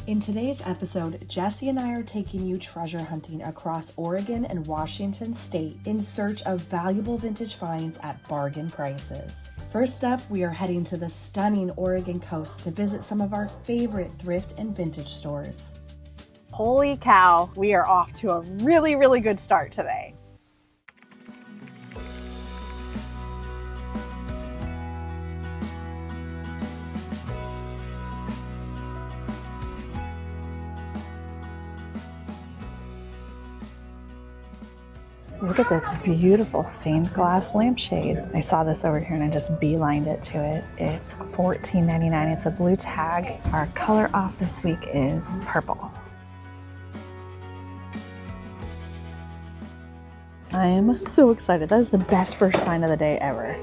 In today's episode, Jesse and I are taking you treasure hunting across Oregon and Washington State in search of valuable vintage finds at bargain prices. First up, we are heading to the stunning Oregon coast to visit some of our favorite thrift and vintage stores. Holy cow, we are off to a really good start today. Look at this beautiful stained glass lampshade. I saw this over here and I just beelined it to it. It's $14.99. It's a blue tag. Our color off this week is purple. I'm so excited. That is the best first find of the day ever.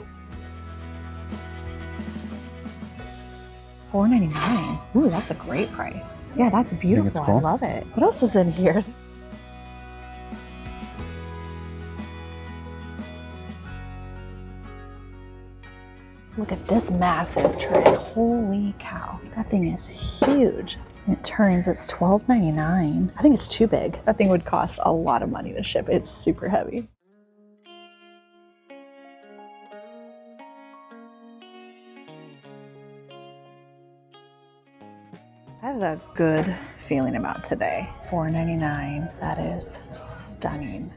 $4.99. Ooh, that's a great price. Yeah, that's beautiful. It's cool. I love it. What else is in here? Look at this massive tray. Holy cow. That thing is huge. And it turns, it's $12.99. I think it's too big. That thing would cost a lot of money to ship. It's super heavy. I have a good feeling about today. $4.99. That is stunning.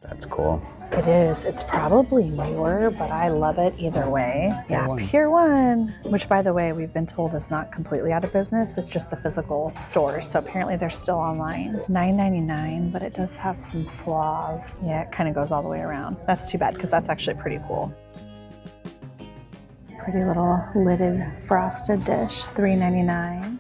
That's cool. It is. It's probably newer, but I love it either way. Yeah, Pure One, which by the way, we've been told is not completely out of business. It's just the physical stores. So apparently they're still online. $9.99, but it does have some flaws. Yeah, it kind of goes all the way around. That's too bad because that's actually pretty cool. Pretty little lidded frosted dish, $3.99.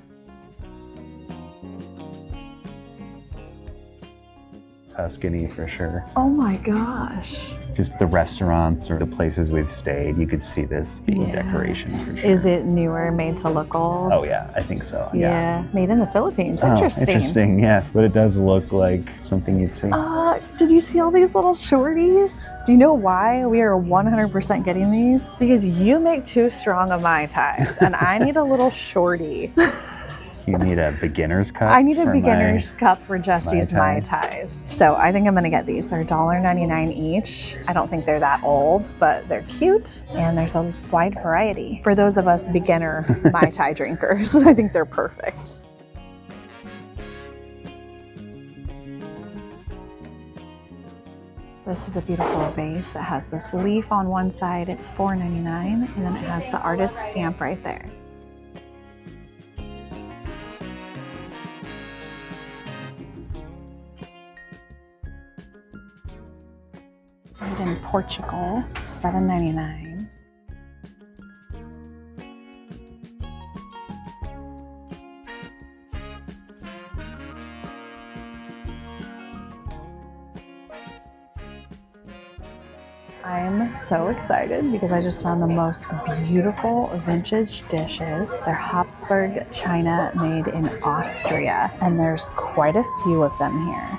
Tuscany for sure. Oh my gosh. Just the restaurants or the places we've stayed, you could see this being decoration for sure. Is it newer, made to look old? Oh yeah, I think so. Yeah, made in the Philippines. Oh, Interesting. interesting, yeah. But it does look like something you'd see. Did you see all these little shorties? Do you know why we are 100% getting these? Because you make too strong of Mai Tais, and I need a little shorty. You need a beginner's cup? I need a beginner's cup for Jesse's Mai Tais. So I think I'm gonna get these. They're $1.99 each. I don't think they're that old, but they're cute, and there's a wide variety. For those of us beginner Mai Tai drinkers, I think they're perfect. This is a beautiful vase. It has this leaf on one side. It's $4.99, and then it has the artist's stamp right there. Made in Portugal, $7.99. I'm so excited because I just found the most beautiful vintage dishes. They're Habsburg china made in Austria, and there's quite a few of them here.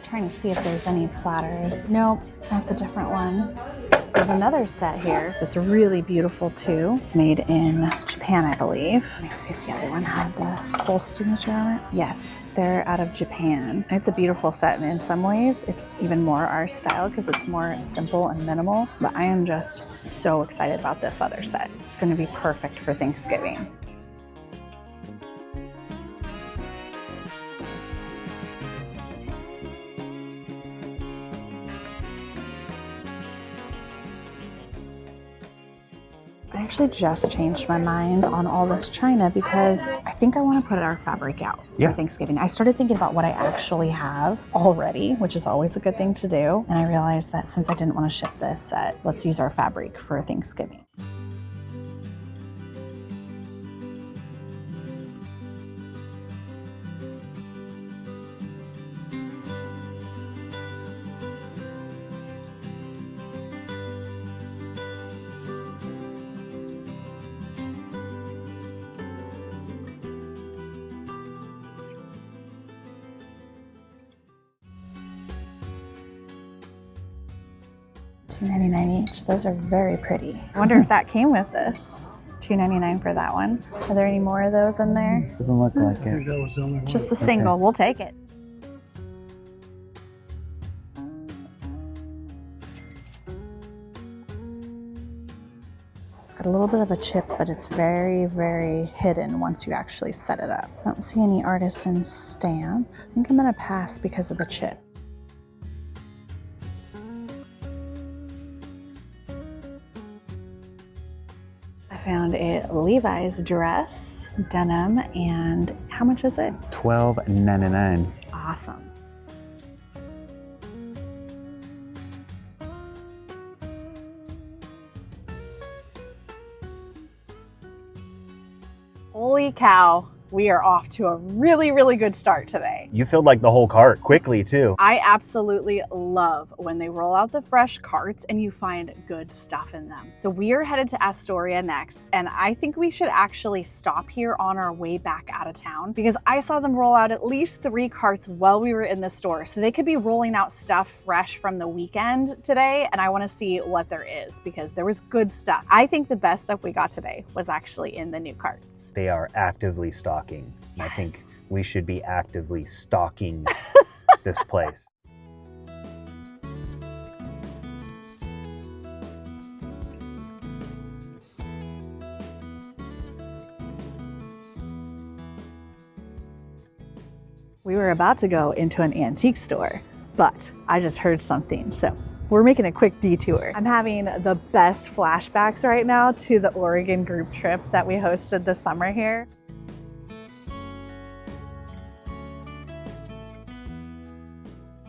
Trying to see if there's any platters. Nope, that's a different one. There's another set here that's really beautiful too. It's made in Japan, I believe. Let me see if the other one had the full signature on it. Yes, they're out of Japan. It's a beautiful set, and in some ways it's even more our style because it's more simple and minimal. But I am just so excited about this other set. It's going to be perfect for Thanksgiving. I actually just changed my mind on all this china because I think I want to put our fabric out for Thanksgiving. I started thinking about what I actually have already, which is always a good thing to do. And I realized that since I didn't want to ship this set, let's use our fabric for Thanksgiving. $2.99 each. Those are very pretty. I wonder if that came with this. $2.99 for that one. Are there any more of those in there? Doesn't look like it. Just a single. We'll take it. It's got a little bit of a chip, but it's very, very hidden once you actually set it up. I don't see any artisan stamp. I think I'm gonna pass because of the chip. I found a Levi's dress, denim, and how much is it? $12.99. Awesome. Holy cow, we are off to a really, really good start today. You filled like the whole cart quickly too. I absolutely love when they roll out the fresh carts and you find good stuff in them. So we are headed to Astoria next, and I think we should actually stop here on our way back out of town because I saw them roll out at least 3 carts while we were in the store. So they could be rolling out stuff fresh from the weekend today, and I want to see what there is because there was good stuff. I think the best stuff we got today was actually in the new carts. They are actively stocking. Yes. I think we should be actively stalking this place. We were about to go into an antique store, but I just heard something, so we're making a quick detour. I'm having the best flashbacks right now to the Oregon group trip that we hosted this summer here.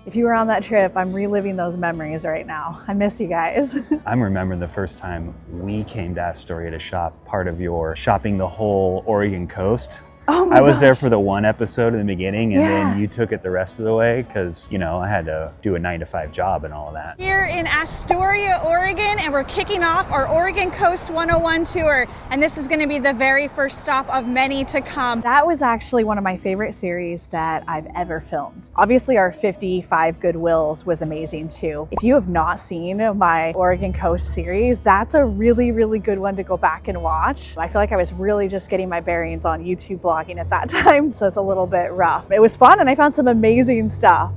If you were on that trip, I'm reliving those memories right now. I miss you guys. I'm remembering the first time we came to Astoria to shop, part of your shopping the whole Oregon coast. Oh my I was there gosh. for the one episode in the beginning, and Yeah. then you took it the rest of the way because, you know, I had to do a 9-to-5 job and all of that. Here in Astoria, Oregon, and we're kicking off our Oregon Coast 101 tour. And this is going to be the very first stop of many to come. That was actually one of my favorite series that I've ever filmed. Obviously, our 55 Goodwills was amazing too. If you have not seen my Oregon Coast series, that's a really, really good one to go back and watch. I feel like I was really just getting my bearings on YouTube vlogging at that time, so it's a little bit rough. It was fun and I found some amazing stuff.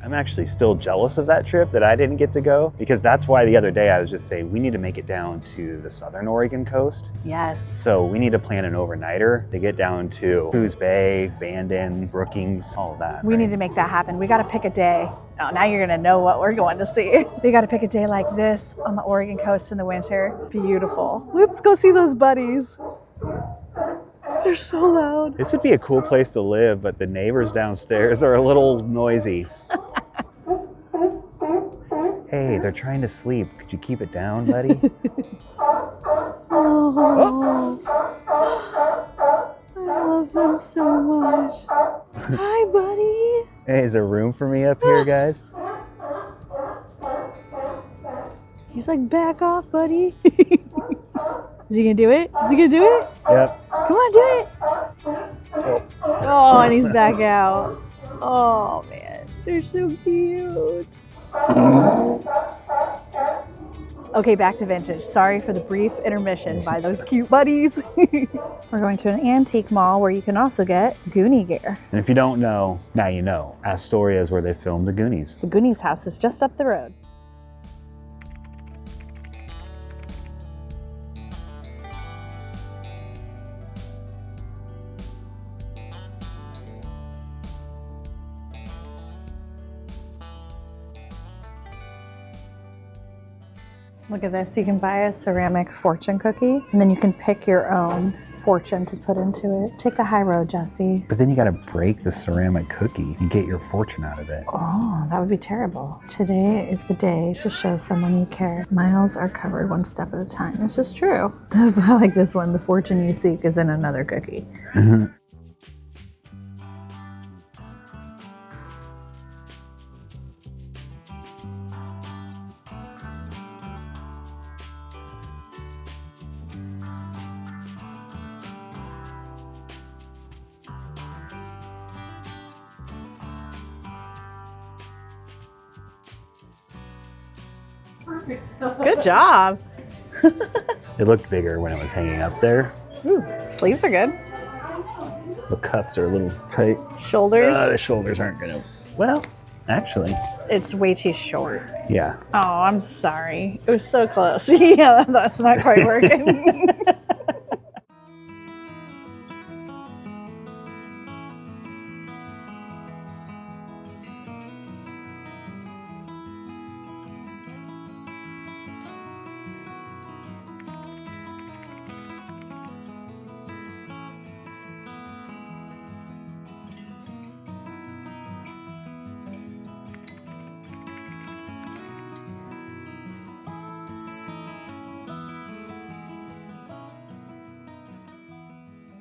I'm actually still jealous of that trip that I didn't get to go, because that's why the other day I was just saying we need to make it down to the southern Oregon coast. Yes. So we need to plan an overnighter to get down to Coos Bay, Bandon, Brookings, all of that. We right? need to make that happen. We got to pick a day. Oh, now you're gonna know what we're going to see. We got to pick a day like this on the Oregon coast in the winter. Beautiful. Let's go see those buddies. They're so loud. This would be a cool place to live, but the neighbors downstairs are a little noisy. Hey, they're trying to sleep. Could you keep it down, buddy? Oh, I love them so much. Hi, buddy. Hey, is there room for me up here, guys? He's like, back off, buddy. Is he gonna do it? Is he gonna do it? Yep. Come on, do it. Oh, and he's back out. Oh, man. They're so cute. Okay, back to vintage. Sorry for the brief intermission by those cute buddies. We're going to an antique mall where you can also get Goonie gear. And if you don't know, now you know. Astoria is where they filmed the Goonies. The Goonies house is just up the road. Look at this, you can buy a ceramic fortune cookie and then you can pick your own fortune to put into it. Take the high road, Jesse. But then you gotta break the ceramic cookie and get your fortune out of it. Oh, that would be terrible. Today is the day to show someone you care. Miles are covered one step at a time. This is true. I like this one. The fortune you seek is in another cookie. Good job. It looked bigger when it was hanging up there. Ooh, sleeves are good. The cuffs are a little tight. Shoulders. The shoulders aren't gonna. Well, actually. It's way too short. Yeah. Oh, I'm sorry. It was so close. Yeah, that's not quite working.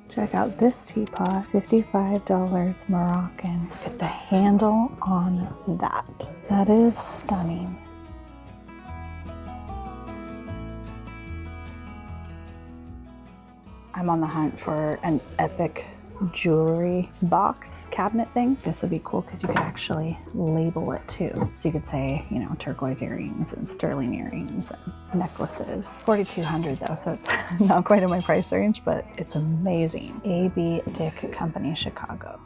Check out this teapot, $55 Moroccan. Look at the handle on that. That is stunning. I'm on the hunt for an epic jewelry box cabinet thing. This would be cool because you could actually label it too. So you could say, you know, turquoise earrings and sterling earrings and necklaces. $4,200 though, so it's not quite in my price range, but it's amazing. A.B. Dick Company, Chicago.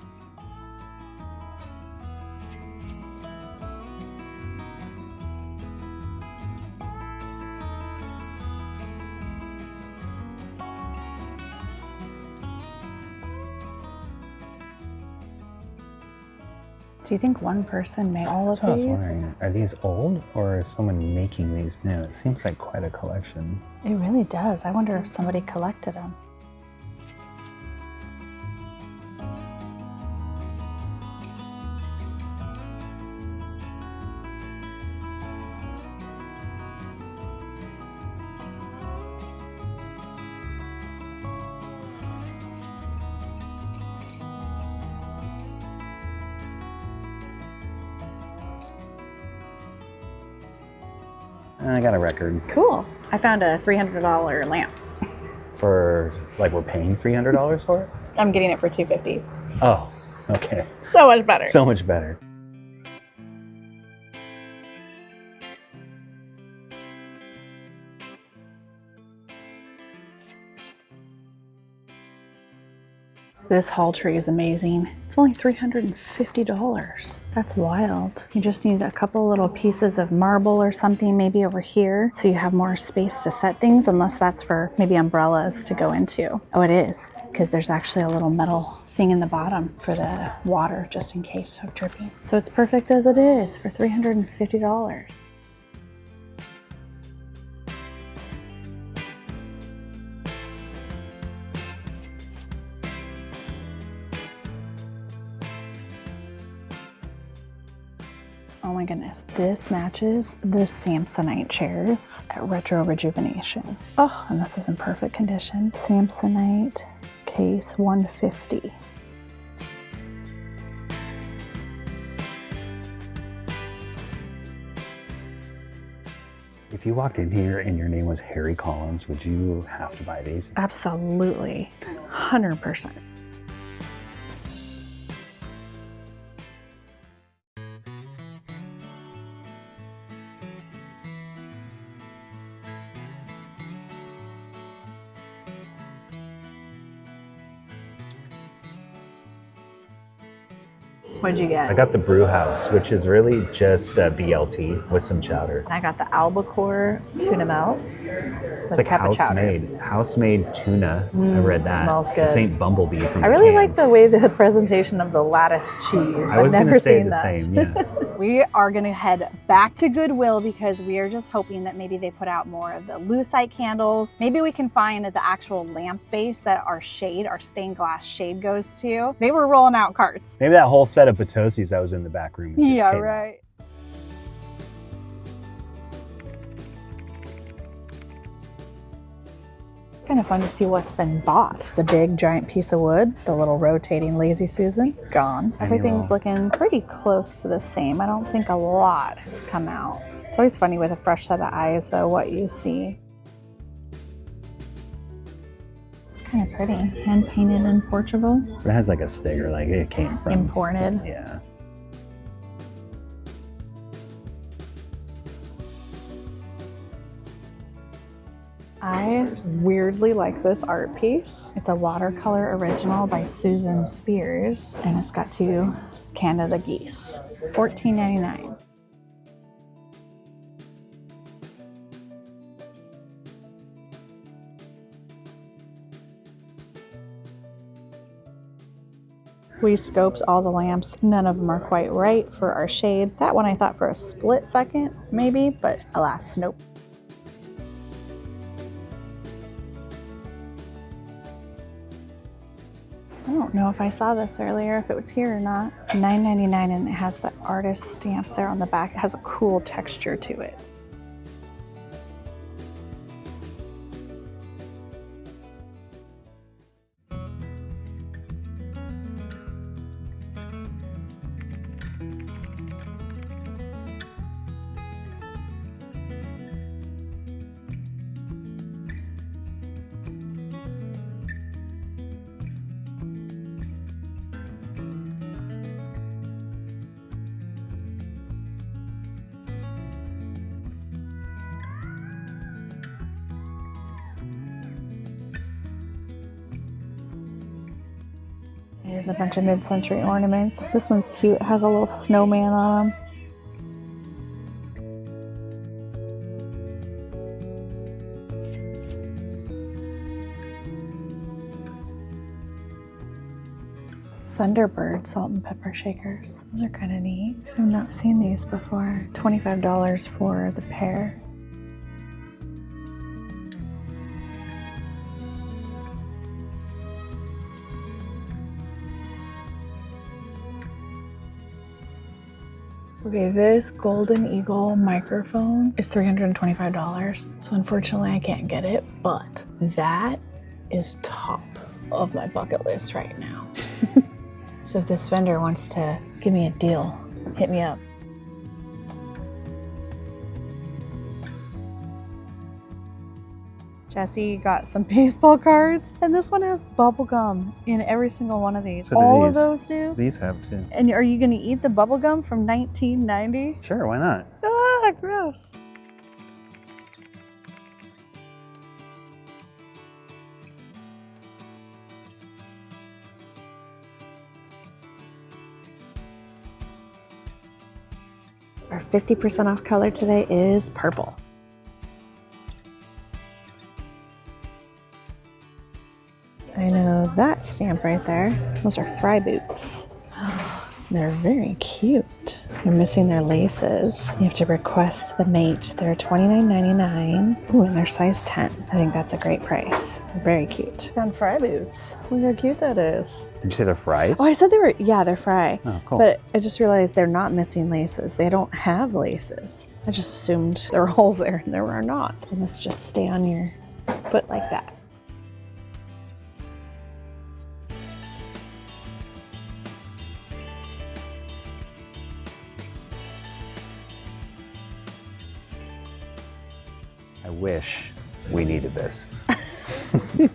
Do you think one person made all of That's what I was these? wondering. Are these old or is someone making these new? It seems like quite a collection. It really does. I wonder if somebody collected them. I got a record. Cool. I found a $300 lamp. For, like, we're paying $300 for it? I'm getting it for $250. Oh, okay. So much better. So much better. This hall tree is amazing. It's only $350. That's wild. You just need a couple little pieces of marble or something maybe over here so you have more space to set things, unless that's for maybe umbrellas to go into. Oh, it is, because there's actually a little metal thing in the bottom for the water just in case of dripping. So it's perfect as it is for $350. Oh my goodness, this matches the Samsonite chairs at Retro Rejuvenation. Oh, and this is in perfect condition. Samsonite case 150. If you walked in here and your name was Harry Collins, would you have to buy these? Absolutely, 100%. What'd you get? I got the brew house, which is really just a BLT with some chowder. I got the albacore tuna melt. It's like house-made tuna. I read that. Smells good. This ain't Bumblebee from I really can. like the way the presentation of the lattice cheese. I was I've never say seen the that. same, yeah. We are going to head back to Goodwill because we are just hoping that maybe they put out more of the lucite candles. Maybe we can find the actual lamp base that our stained glass shade goes to. They were rolling out carts. Maybe that whole set of Potosi's that was in the back room. Just Yeah, came out. right. Kind of fun to see what's been bought. The big giant piece of wood, the little rotating Lazy Susan, gone. Everything's looking pretty close to the same. I don't think a lot has come out. It's always funny with a fresh set of eyes though, what you see. It's kind of pretty. Hand painted in Portugal. It has like a sticker, like it came from. Imported. Yeah. I weirdly like this art piece. It's a watercolor original by Susan Spears, and it's got 2 Canada geese. $14.99. We scoped all the lamps. None of them are quite right for our shade. That one I thought for a split second, maybe, but alas, nope. I don't know if I saw this earlier, if it was here or not. $9.99, and it has the artist stamp there on the back. It has a cool texture to it. Here's a bunch of mid-century ornaments. This one's cute. It has a little snowman on him. Thunderbird salt and pepper shakers. Those are kind of neat. I've not seen these before. $25 for the pair. Okay, this Golden Eagle microphone is $325. So unfortunately I can't get it, but that is top of my bucket list right now. So if this vendor wants to give me a deal, hit me up. Jesse got some baseball cards, and this one has bubble gum in every single one of these. So do all of these. those do? These have too. And are you gonna eat the bubble gum from 1990? Sure, why not? Ah, gross. Our 50% off color today is purple. I know that stamp right there. Those are fry boots. They're very cute. They're missing their laces. You have to request the mate. They're $29.99. Ooh, and they're size 10. I think that's a great price. They're very cute. Found fry boots. Look how cute that is. Did you say they're fries? Oh, I said they were, yeah, they're fry. Oh, cool. But I just realized they're not missing laces. They don't have laces. I just assumed there were holes there, and there are not. They must just stay on your foot like that. I wish we needed this. They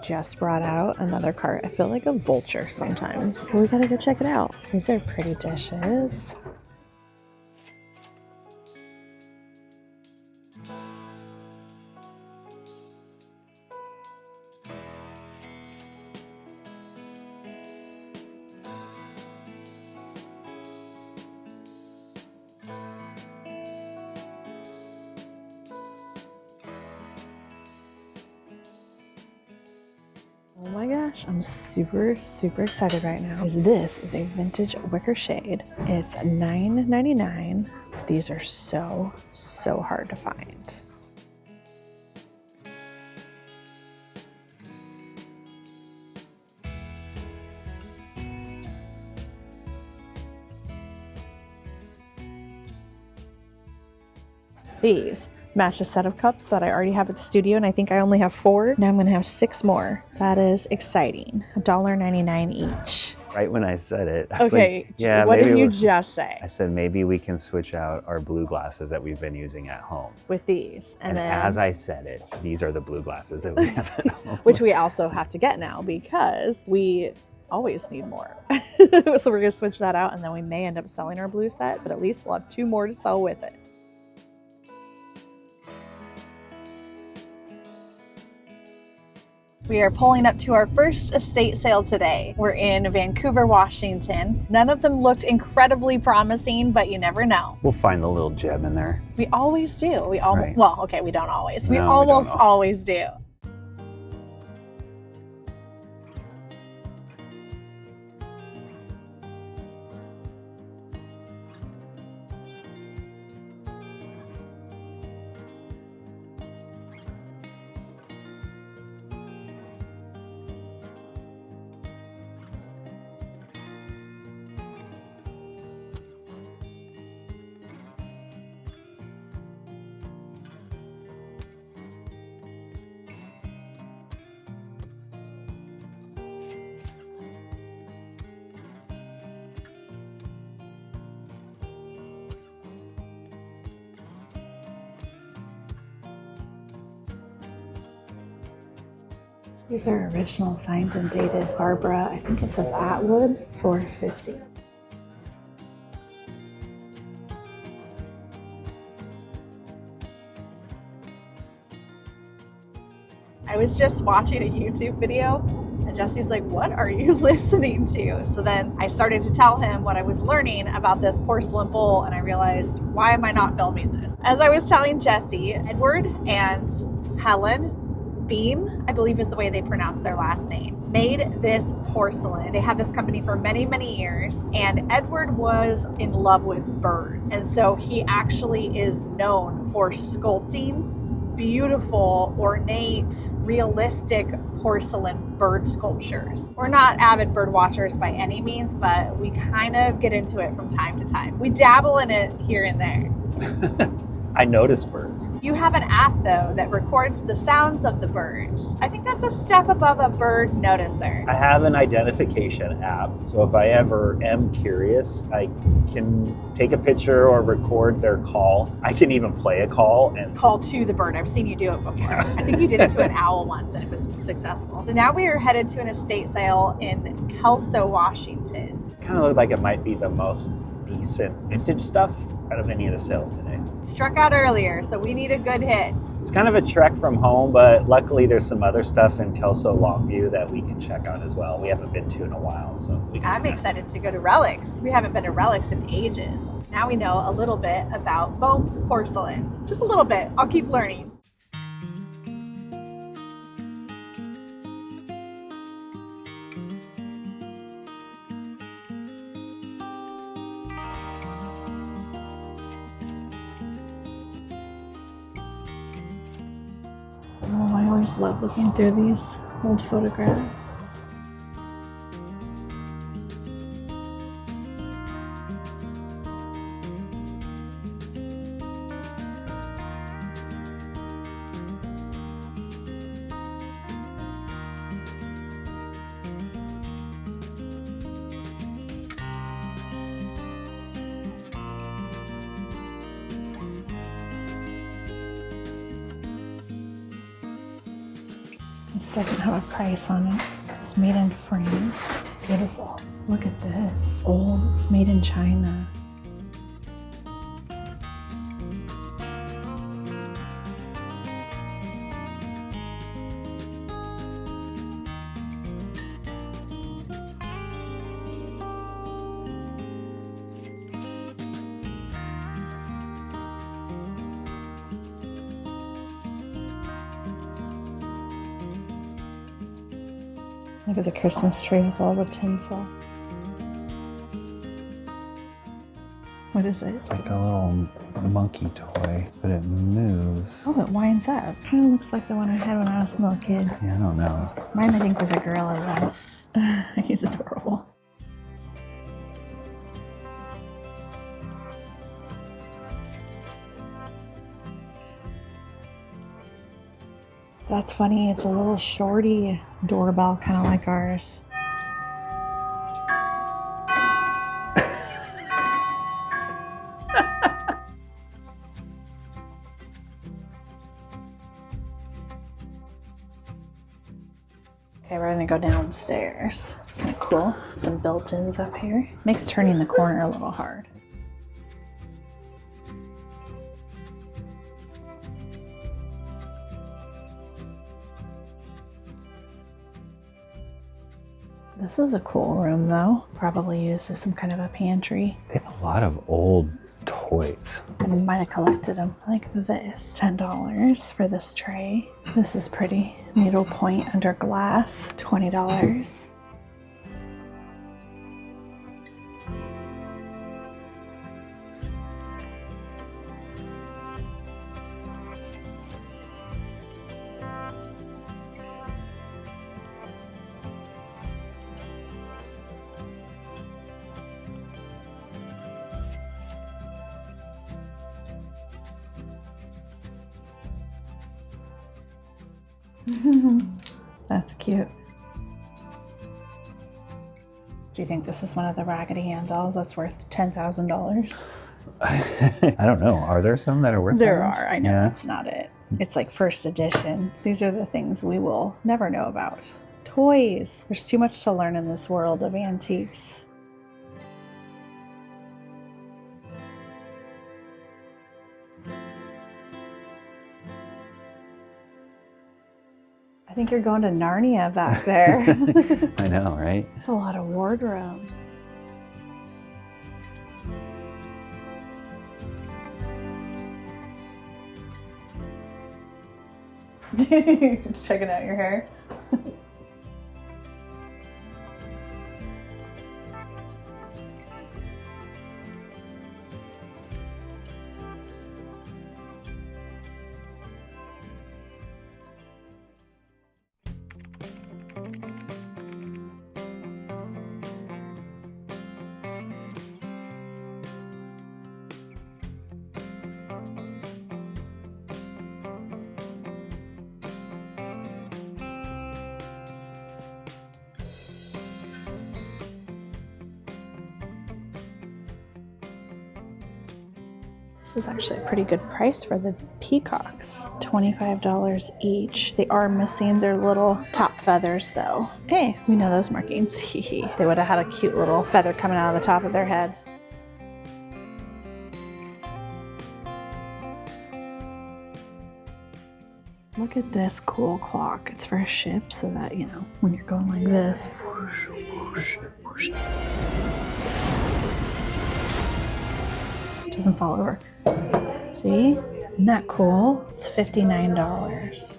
just brought out another cart. I feel like a vulture sometimes. We gotta go check it out. These are pretty dishes. Oh my gosh, I'm super excited right now because this is a vintage wicker shade. It's $9.99. These are so hard to find. These match a set of cups that I already have at the studio, and I think I only have 4. Now I'm gonna have 6 more. That is exciting. $1.99 each. Right when I said it, I was Okay, like, yeah, what maybe did you just say? I said maybe we can switch out our blue glasses that we've been using at home. With these. And then, as I said it, these are the blue glasses that we have at home. which we also have to get now because we always need more. So we're gonna switch that out, and then we may end up selling our blue set, but at least we'll have 2 more to sell with it. We are pulling up to our first estate sale today. We're in Vancouver, Washington. None of them looked incredibly promising, but you never know. We'll find the little gem in there. We always do. Right. Well, okay, we don't always. We No, we almost don't. always do. These are original signed and dated Barbara. I think it says Atwood, $450. I was just watching a YouTube video and Jesse's like, what are you listening to? So then I started to tell him what I was learning about this porcelain bowl, and I realized, why am I not filming this? As I was telling Jesse, Edward and Helen Beam, I believe is the way they pronounce their last name, made this porcelain. They had this company for many, many years, and Edward was in love with birds. And so he actually is known for sculpting beautiful, ornate, realistic porcelain bird sculptures. We're not avid bird watchers by any means, but we kind of get into it from time to time. We dabble in it here and there. I notice birds. You have an app, though, that records the sounds of the birds. I think that's a step above a bird noticer. I have an identification app, so if I ever am curious, I can take a picture or record their call. I can even play a call and Call to the bird. I've seen you do it before. I think you did it to an owl once, and it was successful. So now we are headed to an estate sale in Kelso, Washington. kind of looked like it might be the most decent vintage stuff out of any of the sales today. Struck out earlier, so we need a good hit. It's kind of a trek from home, but luckily there's some other stuff in Kelso Longview that we can check out as well. We haven't been to in a while, so I'm excited to go to Relics. We haven't been to Relics in ages. Now we know a little bit about foam porcelain. Just a little bit. I'll keep learning. Oh, I always love looking through these old photographs. This doesn't have a price on it. It's made in France. Beautiful. Look at this. Old. It's made in China. Look at the Christmas tree with all the tinsel. What is it? It's like a little monkey toy, but it moves. Oh, it winds up. Kind of looks like the one I had when I was a little kid. Yeah, I don't know. Mine, I think, was a gorilla, though. He's adorable. That's funny. It's a little shorty doorbell, kind of like ours. Okay, we're gonna go downstairs. It's kind of cool. Some built-ins up here. Makes turning the corner a little hard. This is a cool room though. Probably used as some kind of a pantry. They have a lot of old toys. I might have collected them. Like this, $10 for this tray. This is pretty. Needlepoint under glass, $20. That's cute. Do you think this is one of the Raggedy Ann dolls that's worth $10,000? I don't know. Are there some that are worth There that much? are. I know Yeah. that's not it. It's like first edition. These are the things we will never know about. Toys. There's too much to learn in this world of antiques. I think you're going to Narnia back there. I know, right? It's a lot of wardrobes. Checking out your hair. This is actually a pretty good price for the peacocks. $25 each. They are missing their little top feathers though. Hey, we know those markings. They would have had a cute little feather coming out of the top of their head. Look at this cool clock. It's for a ship so that, you know, when you're going like this, whoosh, whoosh, whoosh, it doesn't fall over. See? Isn't that cool? It's $59.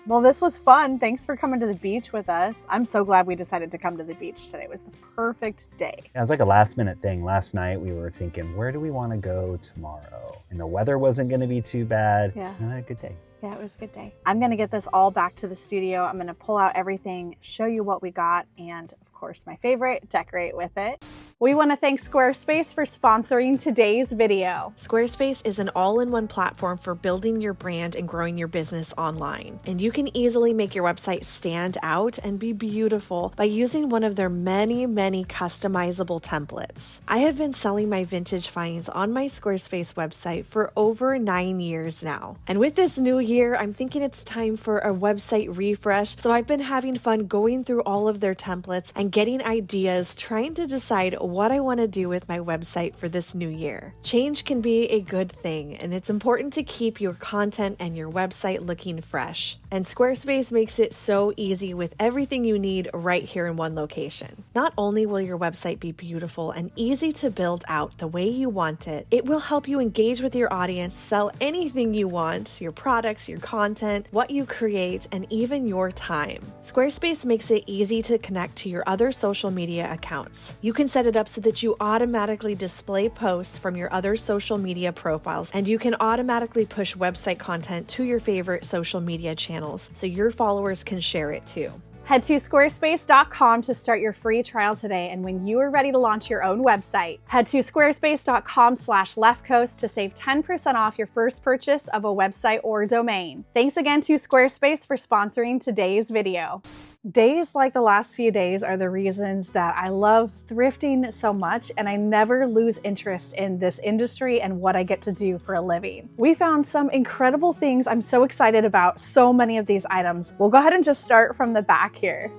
Well, this was fun. Thanks for coming to the beach with us. I'm so glad we decided to come to the beach today. It was the perfect day. It was like a last minute thing. Last night we were thinking, where do we want to go tomorrow? And the weather wasn't going to be too bad. Yeah. And I had a good day. Yeah, it was a good day. I'm going to get this all back to the studio. I'm going to pull out everything, show you what we got, and of course, my favorite, decorate with it. We want to thank Squarespace for sponsoring today's video. Squarespace is an all-in-one platform for building your brand and growing your business online. And you can easily make your website stand out and be beautiful by using one of their many, many customizable templates. I have been selling my vintage finds on my Squarespace website for over 9 years now. And with this new year, I'm thinking it's time for a website refresh. So I've been having fun going through all of their templates and getting ideas, trying to decide what I want to do with my website for this new year. Change can be a good thing, and it's important to keep your content and your website looking fresh. And Squarespace makes it so easy with everything you need right here in one location. Not only will your website be beautiful and easy to build out the way you want it, it will help you engage with your audience, sell anything you want, your products, your content, what you create, and even your time. Squarespace makes it easy to connect to your other social media accounts. You can set it up so that you automatically display posts from your other social media profiles, and you can automatically push website content to your favorite social media channels so your followers can share it too. Head to squarespace.com to start your free trial today. And when you are ready to launch your own website, head to squarespace.com/leftcoast to save 10% off your first purchase of a website or domain. Thanks again to Squarespace for sponsoring today's video. Days like the last few days are the reasons that I love thrifting so much, and I never lose interest in this industry and what I get to do for a living. We found some incredible things I'm so excited about, so many of these items. We'll go ahead and just start from the back here.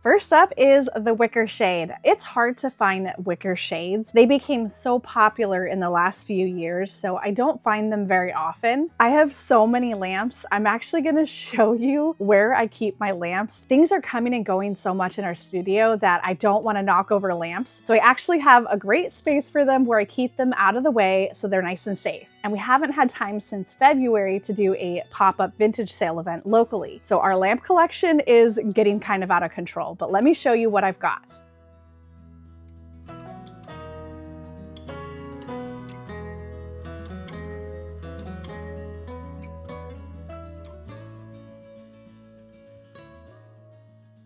First up is the wicker shade. It's hard to find wicker shades. They became so popular in the last few years, so I don't find them very often. I have so many lamps. I'm actually gonna show you where I keep my lamps. Things are coming and going so much in our studio that I don't wanna knock over lamps. So I actually have a great space for them where I keep them out of the way so they're nice and safe. And we haven't had time since February to do a pop-up vintage sale event locally. So our lamp collection is getting kind of out of control, but let me show you what I've got.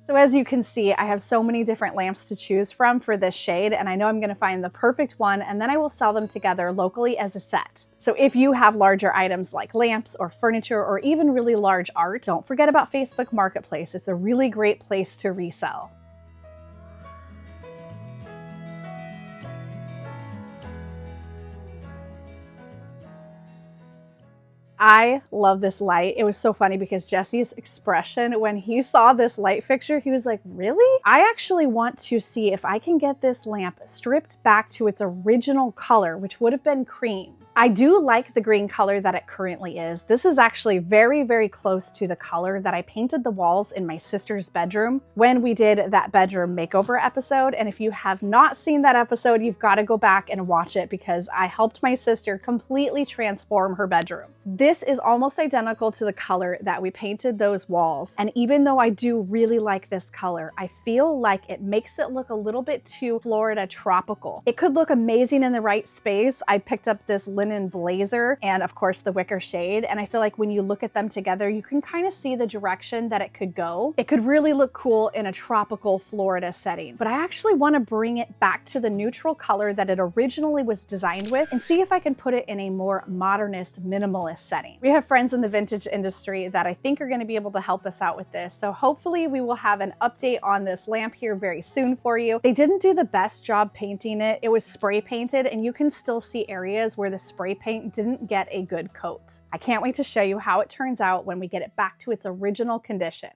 So as you can see, I have so many different lamps to choose from for this shade, and I know I'm gonna find the perfect one, and then I will sell them together locally as a set. So if you have larger items like lamps or furniture or even really large art, don't forget about Facebook Marketplace. It's a really great place to resell. I love this light. It was so funny because Jesse's expression when he saw this light fixture, he was like, really? I actually want to see if I can get this lamp stripped back to its original color, which would have been cream. I do like the green color that it currently is. This is actually very, very close to the color that I painted the walls in my sister's bedroom when we did that bedroom makeover episode. And if you have not seen that episode, you've got to go back and watch it because I helped my sister completely transform her bedroom. This is almost identical to the color that we painted those walls. And even though I do really like this color, I feel like it makes it look a little bit too Florida tropical. It could look amazing in the right space. I picked up this linen blazer and of course the wicker shade, and I feel like when you look at them together you can kind of see the direction that it could go. It could really look cool in a tropical Florida setting, but I actually want to bring it back to the neutral color that it originally was designed with and see if I can put it in a more modernist minimalist setting. We have friends in the vintage industry that I think are going to be able to help us out with this, so hopefully we will have an update on this lamp here very soon for you. They didn't do the best job painting it. It was spray painted and you can still see areas where the spray paint didn't get a good coat. I can't wait to show you how it turns out when we get it back to its original condition.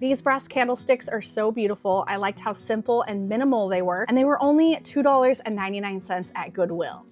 These brass candlesticks are so beautiful. I liked how simple and minimal they were, and they were only $2.99 at Goodwill.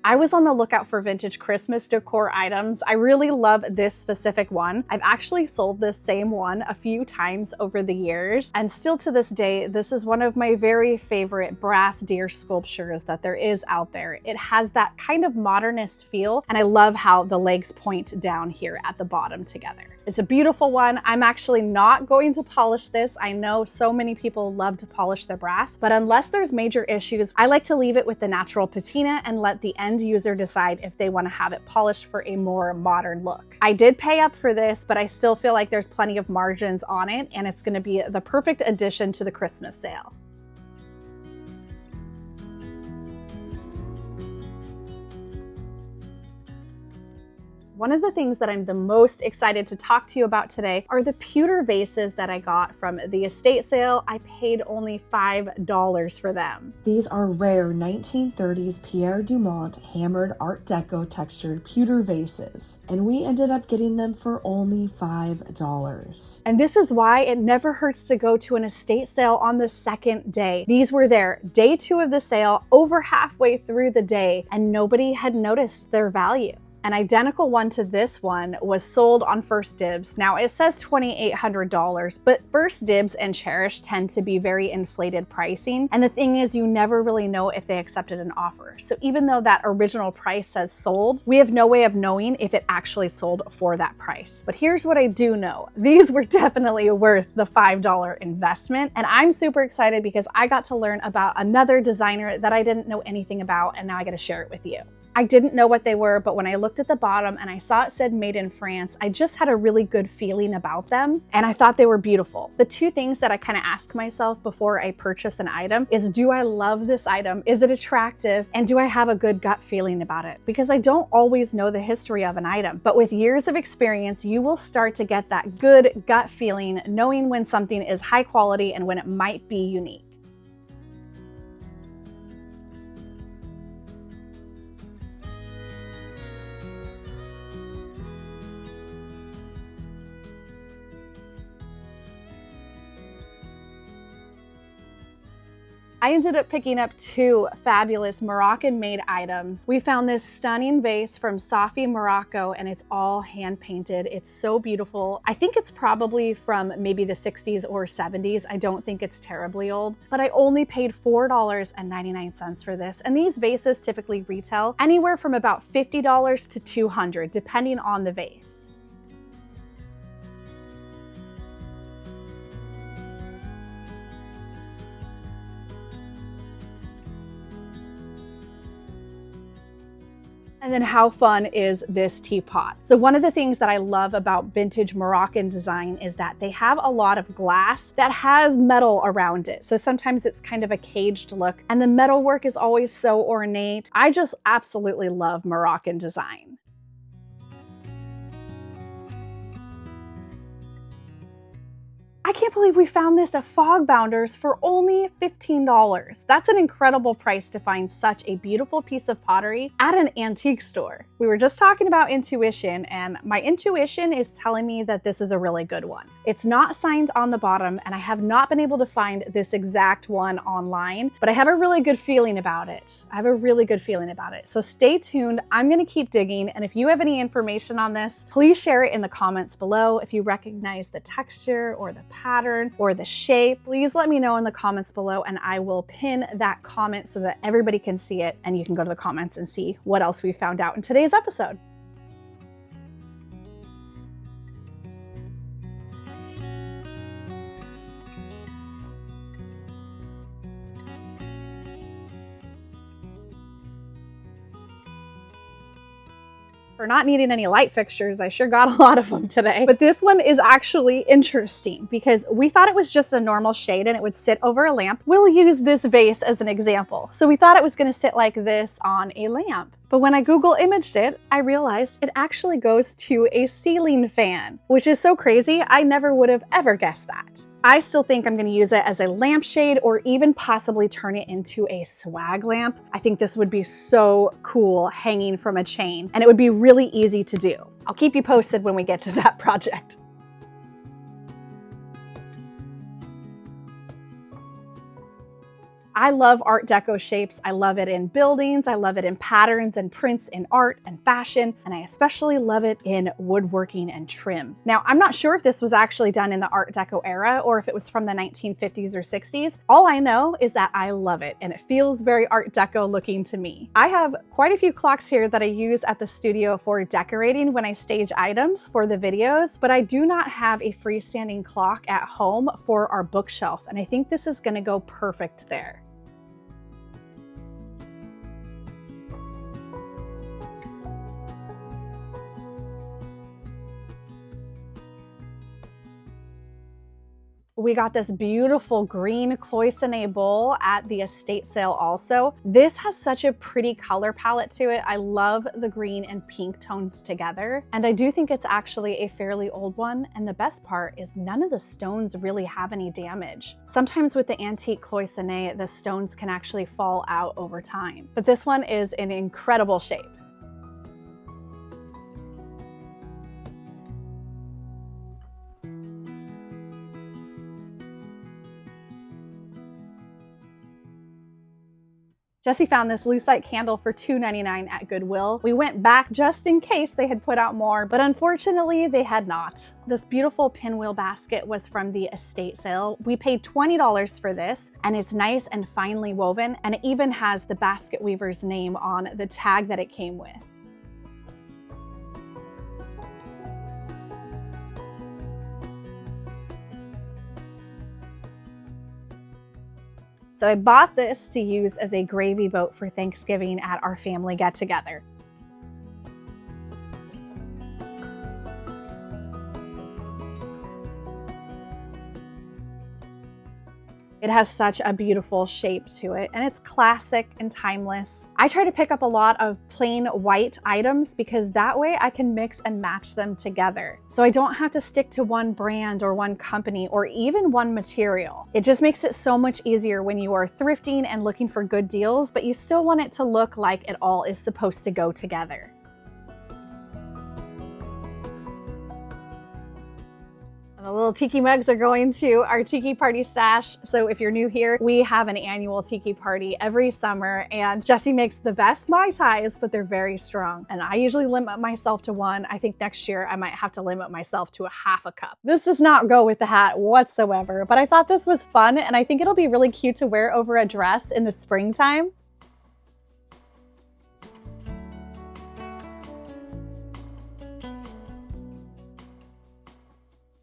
I was on the lookout for vintage Christmas decor items. I really love this specific one. I've actually sold this same one a few times over the years, and still to this day, this is one of my very favorite brass deer sculptures that there is out there. It has that kind of modernist feel, and I love how the legs point down here at the bottom together. It's a beautiful one. I'm actually not going to polish this. I know so many people love to polish their brass, but unless there's major issues, I like to leave it with the natural patina and let the end user decide if they want to have it polished for a more modern look. I did pay up for this, but I still feel like there's plenty of margins on it, and it's going to be the perfect addition to the Christmas sale. One of the things that I'm the most excited to talk to you about today are the pewter vases that I got from the estate sale. I paid only $5 for them. These are rare 1930s Pierre Dumont hammered Art Deco textured pewter vases, and we ended up getting them for only $5. And this is why it never hurts to go to an estate sale on the second day. These were there day 2 of the sale, over halfway through the day, and nobody had noticed their value. An identical one to this one was sold on First Dibs. Now it says $2,800, but First Dibs and Cherish tend to be very inflated pricing. And the thing is, you never really know if they accepted an offer. So even though that original price says sold, we have no way of knowing if it actually sold for that price. But here's what I do know. These were definitely worth the $5 investment. And I'm super excited because I got to learn about another designer that I didn't know anything about, and now I get to share it with you. I didn't know what they were, but when I looked at the bottom and I saw it said made in France, I just had a really good feeling about them, and I thought they were beautiful. The two things that I kind of ask myself before I purchase an item is, do I love this item? Is it attractive? And do I have a good gut feeling about it? Because I don't always know the history of an item, but with years of experience, you will start to get that good gut feeling, knowing when something is high quality and when it might be unique. I ended up picking up two fabulous Moroccan-made items. We found this stunning vase from Safi, Morocco, and it's all hand-painted. It's so beautiful. I think it's probably from maybe the 60s or 70s. I don't think it's terribly old, but I only paid $4.99 for this. And these vases typically retail anywhere from about $50 to $200, depending on the vase. And then how fun is this teapot? So one of the things that I love about vintage Moroccan design is that they have a lot of glass that has metal around it. So sometimes it's kind of a caged look, and the metalwork is always so ornate. I just absolutely love Moroccan design. I can't believe we found this at Fog Bounders for only $15. That's an incredible price to find such a beautiful piece of pottery at an antique store. We were just talking about intuition, and my intuition is telling me that this is a really good one. It's not signed on the bottom, and I have not been able to find this exact one online, but I have a really good feeling about it. So stay tuned. I'm gonna keep digging, and if you have any information on this, please share it in the comments below. If you recognize the texture or the pattern or the shape, please let me know in the comments below, and I will pin that comment so that everybody can see it, and you can go to the comments and see what else we found out in today's episode. For not needing any light fixtures, I sure got a lot of them today. But this one is actually interesting because we thought it was just a normal shade and it would sit over a lamp. We'll use this vase as an example. So we thought it was going to sit like this on a lamp. But when I Google imaged it, I realized it actually goes to a ceiling fan, which is so crazy. I never would have ever guessed that. I still think I'm going to use it as a lampshade or even possibly turn it into a swag lamp. I think this would be so cool hanging from a chain, and it would be really easy to do. I'll keep you posted when we get to that project. I love Art Deco shapes. I love it in buildings. I love it in patterns and prints in art and fashion. And I especially love it in woodworking and trim. Now, I'm not sure if this was actually done in the Art Deco era or if it was from the 1950s or 60s. All I know is that I love it and it feels very Art Deco looking to me. I have quite a few clocks here that I use at the studio for decorating when I stage items for the videos, but I do not have a freestanding clock at home for our bookshelf. And I think this is gonna go perfect there. We got this beautiful green cloisonne bowl at the estate sale also. This has such a pretty color palette to it. I love the green and pink tones together. And I do think it's actually a fairly old one. And the best part is none of the stones really have any damage. Sometimes with the antique cloisonne, the stones can actually fall out over time. But this one is in incredible shape. Jesse found this lucite candle for $2.99 at Goodwill. We went back just in case they had put out more, but unfortunately they had not. This beautiful pinwheel basket was from the estate sale. We paid $20 for this, and it's nice and finely woven, and it even has the basket weaver's name on the tag that it came with. So I bought this to use as a gravy boat for Thanksgiving at our family get-together. It has such a beautiful shape to it, and it's classic and timeless. I try to pick up a lot of plain white items because that way I can mix and match them together. So I don't have to stick to one brand or one company or even one material. It just makes it so much easier when you are thrifting and looking for good deals, but you still want it to look like it all is supposed to go together. The little tiki mugs are going to our tiki party stash. So if you're new here, we have an annual tiki party every summer, and Jesse makes the best Mai Tais, but they're very strong. And I usually limit myself to one. I think next year I might have to limit myself to a half a cup. This does not go with the hat whatsoever, but I thought this was fun, and I think it'll be really cute to wear over a dress in the springtime.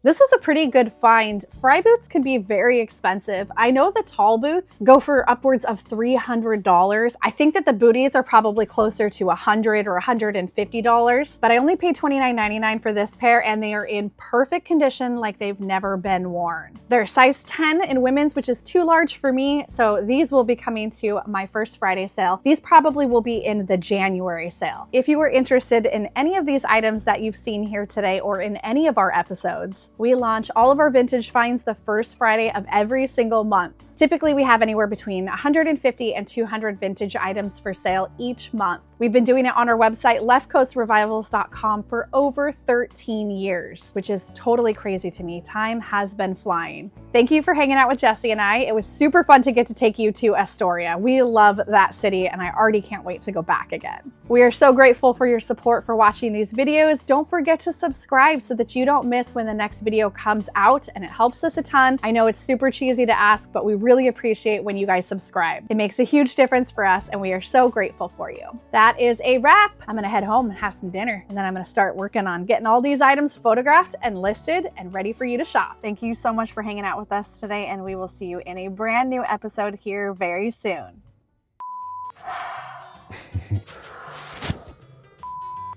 This is a pretty good find. Fry boots can be very expensive. I know the tall boots go for upwards of $300. I think that the booties are probably closer to $100 or $150, but I only paid $29.99 for this pair, and they are in perfect condition like they've never been worn. They're size 10 in women's, which is too large for me, so these will be coming to my first Friday sale. These probably will be in the January sale. If you are interested in any of these items that you've seen here today or in any of our episodes, we launch all of our vintage finds the first Friday of every single month. Typically, we have anywhere between 150 and 200 vintage items for sale each month. We've been doing it on our website, leftcoastrevivals.com, for over 13 years, which is totally crazy to me. Time has been flying. Thank you for hanging out with Jesse and I. It was super fun to get to take you to Astoria. We love that city, and I already can't wait to go back again. We are so grateful for your support for watching these videos. Don't forget to subscribe so that you don't miss when the next video comes out, and it helps us a ton. I know it's super cheesy to ask, but we really appreciate when you guys subscribe. It makes a huge difference for us, and we are so grateful for you. That is a wrap. I'm gonna head home and have some dinner, and then I'm gonna start working on getting all these items photographed and listed and ready for you to shop. Thank you so much for hanging out with us today, and we will see you in a brand new episode here very soon.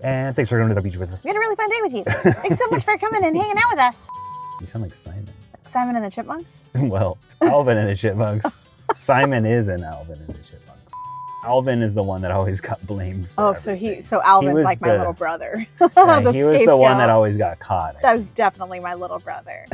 And thanks for coming to the beach with us. We had a really fun day with you. Thanks so much for coming and hanging out with us. You sound like Simon. Simon and the Chipmunks? Well, it's Alvin and the Chipmunks. Simon is in Alvin and the Chipmunks. Alvin is the one that always got blamed for everything. So Alvin's like my little brother. Yeah, he was the one that always got caught. That was definitely my little brother.